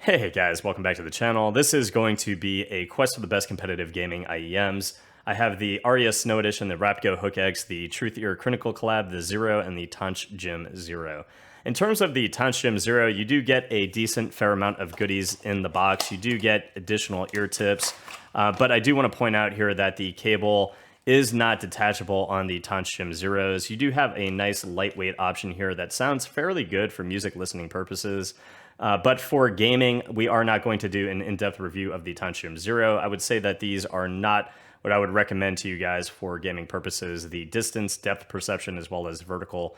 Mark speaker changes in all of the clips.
Speaker 1: Hey guys, welcome back to the channel. This is going to be a quest for the best competitive gaming IEMs. I have the Aria Snow Edition, the Raptgo Hook X, the Truthear Crinacle collab, the Zero, and the Taunch Gym Zero. In terms of the Taunch Gym Zero, you do get a decent fair amount of goodies in the box. You do get additional ear tips, but I do want to point out here that the cable is not detachable on the Taunch Gym Zeros. You do have a nice lightweight option here that sounds fairly good for music listening purposes. But for gaming, we are not going to do an in-depth review of the Taunch Gym Zero. I would say that these are not what I would recommend to you guys for gaming purposes. The distance, depth perception, as well as vertical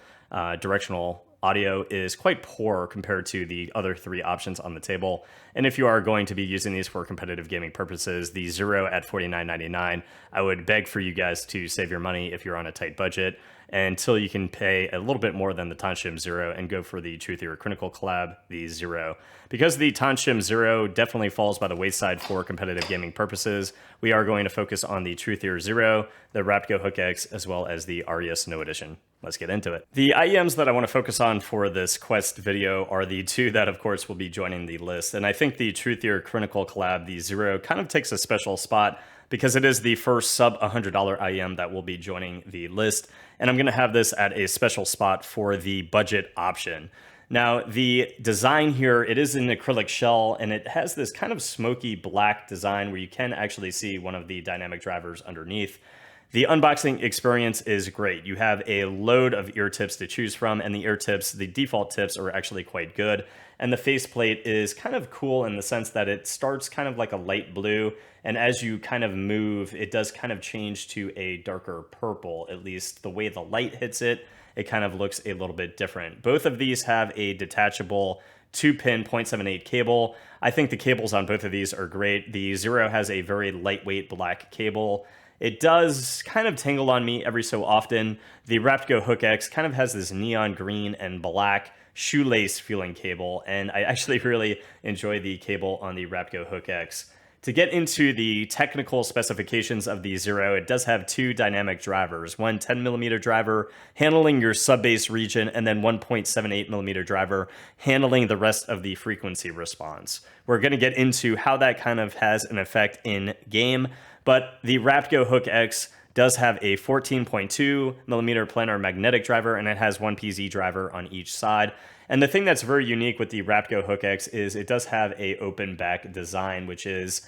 Speaker 1: directional audio is quite poor compared to the other three options on the table. And if you are going to be using these for competitive gaming purposes, the Zero at $49.99, I would beg for you guys to save your money if you're on a tight budget until you can pay a little bit more than the Taunch Gym Zero and go for the Truthear Crinacle collab, the Zero. Because the Taunch Gym Zero definitely falls by the wayside for competitive gaming purposes, we are going to focus on the Truthear Zero, the Raptgo Hook X, as well as the Aria Snow Edition. Let's get into it. The IEMs that I want to focus on for this quest video are the two that, of course, will be joining the list. And I think the Truthear Crinacle collab, the Zero, kind of takes a special spot because it is the first sub $100 IEM that will be joining the list. And I'm going to have this at a special spot for the budget option. Now, the design here, it is an acrylic shell, and it has this kind of smoky black design where you can actually see one of the dynamic drivers underneath. The unboxing experience is great. You have a load of ear tips to choose from, and the ear tips, the default tips, are actually quite good. And the faceplate is kind of cool in the sense that it starts kind of like a light blue, and as you kind of move, it does kind of change to a darker purple. At least the way the light hits it, it kind of looks a little bit different. Both of these have a detachable 2-pin 0.78 cable. I think the cables on both of these are great. The Zero has a very lightweight black cable. It does kind of tangle on me every so often. The Raptgo Hook X kind of has this neon green and black shoelace feeling cable, and I actually really enjoy the cable on the Raptgo Hook X. To get into the technical specifications of the Zero, it does have two dynamic drivers, one 10mm driver handling your sub-bass region, and then 1.78mm driver handling the rest of the frequency response. We're going to get into how that kind of has an effect in game, but the Raptgo Hook X does have a 14.2mm planar magnetic driver, and it has one PZ driver on each side. And the thing that's very unique with the Raptgo Hook X is it does have a open back design, which is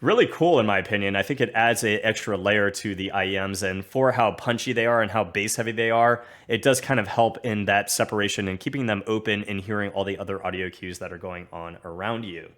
Speaker 1: really cool in my opinion. I think it adds an extra layer to the IEMs, and for how punchy they are and how bass heavy they are, it does kind of help in that separation and keeping them open and hearing all the other audio cues that are going on around you.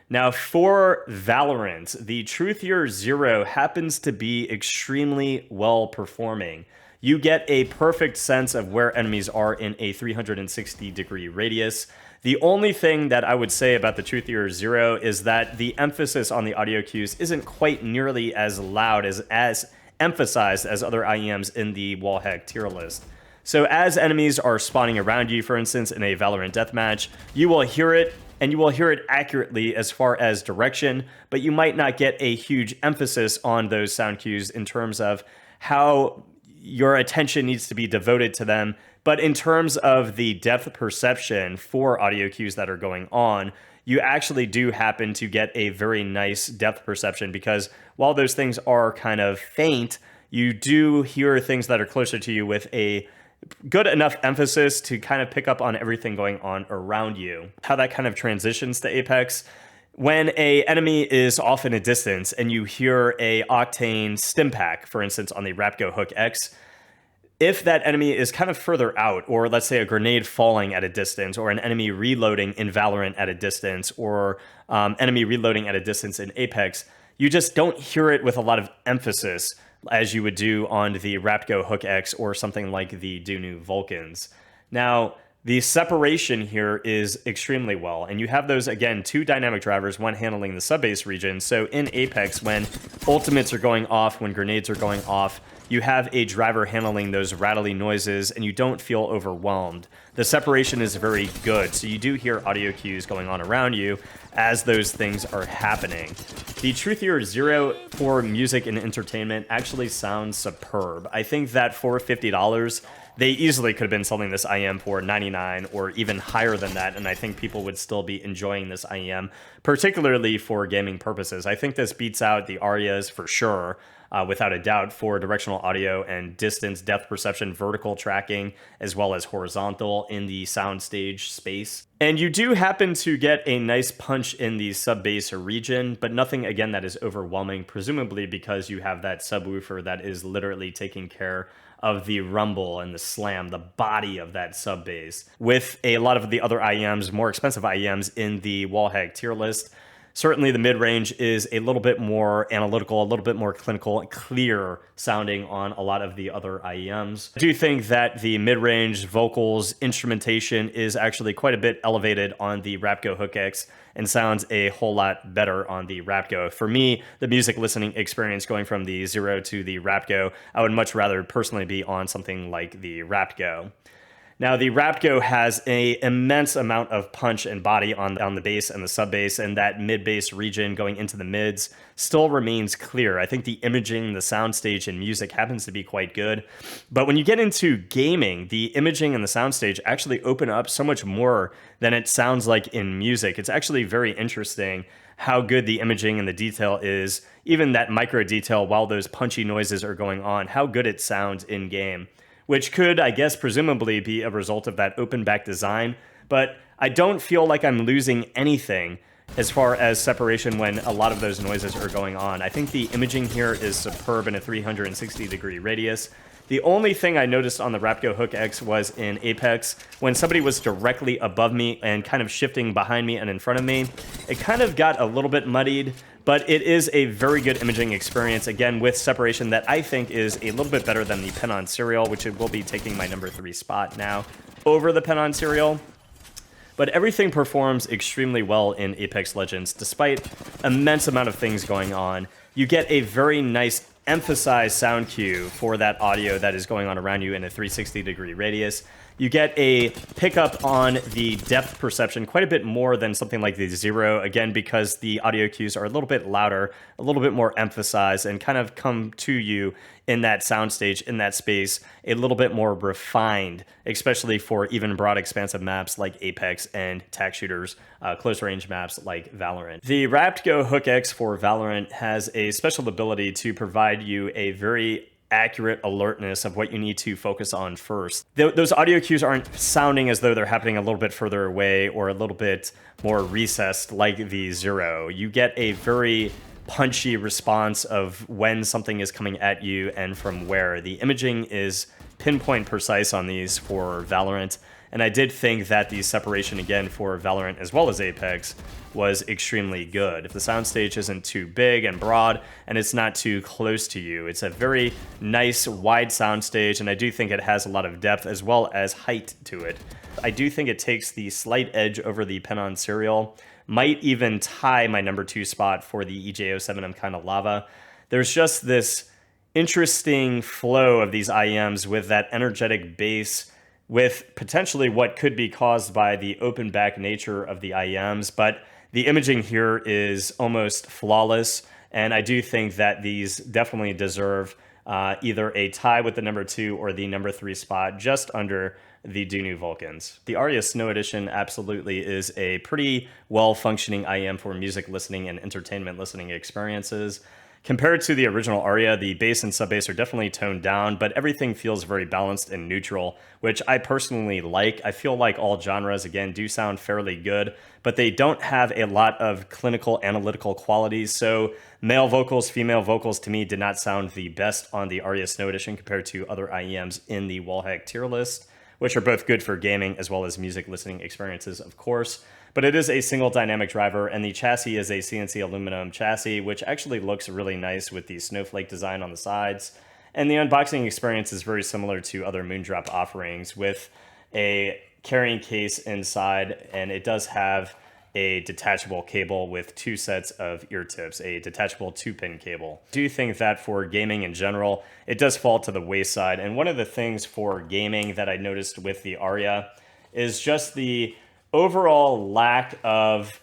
Speaker 1: Now, for Valorant, the Truthear Zero happens to be extremely well performing. You get a perfect sense of where enemies are in a 360-degree radius. The only thing that I would say about the Truthear Zero is that the emphasis on the audio cues isn't quite nearly as loud, as emphasized as other IEMs in the Wallhack tier list. So as enemies are spawning around you, for instance, in a Valorant deathmatch, you will hear it, and you will hear it accurately as far as direction, but you might not get a huge emphasis on those sound cues in terms of how your attention needs to be devoted to them. But in terms of the depth perception for audio cues that are going on, you actually do happen to get a very nice depth perception, because while those things are kind of faint, you do hear things that are closer to you with a good enough emphasis to kind of pick up on everything going on around you. How that kind of transitions to Apex: when a enemy is off in a distance and you hear a Octane stim pack, for instance, on the Raptgo Hook X, if that enemy is kind of further out, or let's say a grenade falling at a distance, or an enemy reloading in Valorant at a distance, or enemy reloading at a distance in Apex, you just don't hear it with a lot of emphasis as you would do on the Raptgo Hook X or something like the Dunu Vulcans. Now, the separation here is extremely well, and you have those, again, two dynamic drivers, one handling the sub-bass region. So in Apex, when ultimates are going off, when grenades are going off, you have a driver handling those rattly noises, and you don't feel overwhelmed. The separation is very good, so you do hear audio cues going on around you as those things are happening. The Truthear Zero for music and entertainment actually sounds superb. I think that for $50, they easily could have been selling this IEM for 99 or even higher than that, and I think people would still be enjoying this IEM, particularly for gaming purposes. I think this beats out the Arias for sure, without a doubt, for directional audio and distance, depth perception, vertical tracking, as well as horizontal in the soundstage space. And you do happen to get a nice punch in the sub-bass region, but nothing, again, that is overwhelming, presumably because you have that subwoofer that is literally taking care of the rumble and the slam, the body of that sub bass. With a lot of the other IEMs, more expensive IEMs in the Wallhack tier list, certainly the mid-range is a little bit more analytical, a little bit more clinical, clear sounding on a lot of the other IEMs. I do think that the mid-range vocals instrumentation is actually quite a bit elevated on the Raptgo Hook X and sounds a whole lot better on the Raptgo. For me, the music listening experience going from the Zero to the Raptgo, I would much rather personally be on something like the Raptgo. Now, the Raptgo has an immense amount of punch and body on the bass and the sub bass, and that mid bass region going into the mids still remains clear. I think the imaging, the soundstage, and music happens to be quite good. But when you get into gaming, the imaging and the soundstage actually open up so much more than it sounds like in music. It's actually very interesting how good the imaging and the detail is, even that micro detail while those punchy noises are going on, how good it sounds in game. Which could, I guess, presumably be a result of that open back design, but I don't feel like I'm losing anything as far as separation when a lot of those noises are going on. I think the imaging here is superb in a 360-degree radius. The only thing I noticed on the Raptgo Hook X was in Apex, when somebody was directly above me and kind of shifting behind me and in front of me, it kind of got a little bit muddied, but it is a very good imaging experience, again, with separation that I think is a little bit better than the Penon Serial, which it will be taking my number 3 spot now over the Penon Serial. But everything performs extremely well in Apex Legends, despite immense amount of things going on. You get a very nice emphasized sound cue for that audio that is going on around you in a 360-degree radius. You get a pickup on the depth perception quite a bit more than something like the Zero, again, because the audio cues are a little bit louder, a little bit more emphasized, and kind of come to you in that soundstage, in that space, a little bit more refined, especially for even broad expansive maps like Apex and tac shooters, close range maps like Valorant. The Raptgo Hook X for Valorant has a special ability to provide you a very accurate alertness of what you need to focus on first. Those audio cues aren't sounding as though they're happening a little bit further away or a little bit more recessed like the Zero. You get a very punchy response of when something is coming at you and from where. The imaging is pinpoint precise on these for Valorant, and I did think that the separation again for Valorant as well as Apex was extremely good. If the soundstage isn't too big and broad and it's not too close to you, it's a very nice wide soundstage, and I do think it has a lot of depth as well as height to it. I do think it takes the slight edge over the Penon Serial, might even tie my number 2 spot for the EJ07M kind of lava. There's just this interesting flow of these IEMs with that energetic bass, with potentially what could be caused by the open back nature of the IEMs, but the imaging here is almost flawless, and I do think that these definitely deserve either a tie with the number 2 or the number 3 spot, just under the Dunu Vulcans. The Aria Snow Edition absolutely is a pretty well-functioning IEM for music listening and entertainment listening experiences. Compared to the original Aria, the bass and sub-bass are definitely toned down, but everything feels very balanced and neutral, which I personally like. I feel like all genres, again, do sound fairly good, but they don't have a lot of clinical analytical qualities, so male vocals, female vocals, to me, did not sound the best on the Aria Snow Edition compared to other IEMs in the Wallhack tier list, which are both good for gaming as well as music listening experiences, of course. But it is a single dynamic driver, and the chassis is a CNC aluminum chassis, which actually looks really nice with the snowflake design on the sides. And the unboxing experience is very similar to other Moondrop offerings, with a carrying case inside, and it does have a detachable cable with 2 sets of ear tips, a detachable 2-pin cable. I do think that for gaming in general, it does fall to the wayside. And one of the things for gaming that I noticed with the Aria is just the overall lack of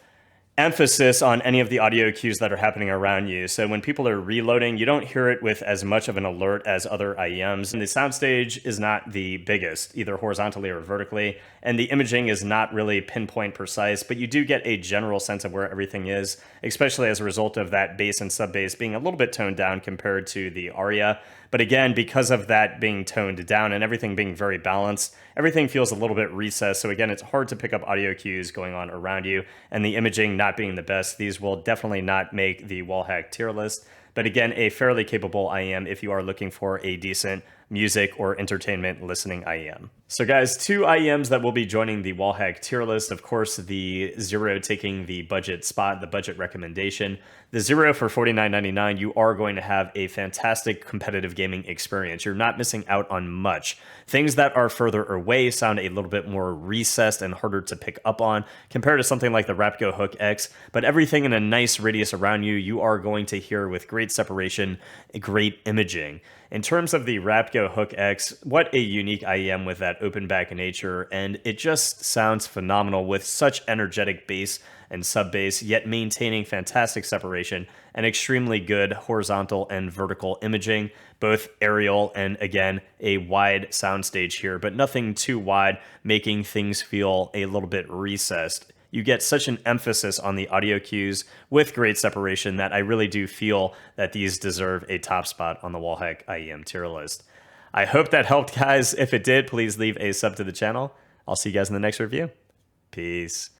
Speaker 1: emphasis on any of the audio cues that are happening around you. So when people are reloading, you don't hear it with as much of an alert as other IEMs. And the soundstage is not the biggest, either horizontally or vertically. And the imaging is not really pinpoint precise, but you do get a general sense of where everything is, especially as a result of that bass and sub bass being a little bit toned down compared to the Aria. But again, because of that being toned down and everything being very balanced, everything feels a little bit recessed. So again, it's hard to pick up audio cues going on around you, and the imaging not being the best. These will definitely not make the Wallhack tier list. But again, a fairly capable IEM if you are looking for a decent music or entertainment listening IEM. So guys, 2 IEMs that will be joining the Wallhack tier list. Of course, the Zero taking the budget spot, the budget recommendation. The Zero for $49.99, you are going to have a fantastic competitive gaming experience. You're not missing out on much. Things that are further away sound a little bit more recessed and harder to pick up on compared to something like the Raptgo Hook X, but everything in a nice radius around you, you are going to hear with great separation, great imaging. In terms of the Raptgo Hook X, what a unique IEM with that open back nature, and it just sounds phenomenal with such energetic bass and sub bass, yet maintaining fantastic separation and extremely good horizontal and vertical imaging, both aerial and again, a wide soundstage here, but nothing too wide, making things feel a little bit recessed. You get such an emphasis on the audio cues with great separation that I really do feel that these deserve a top spot on the Wallhack IEM tier list. I hope that helped, guys. If it did, please leave a sub to the channel. I'll see you guys in the next review. Peace.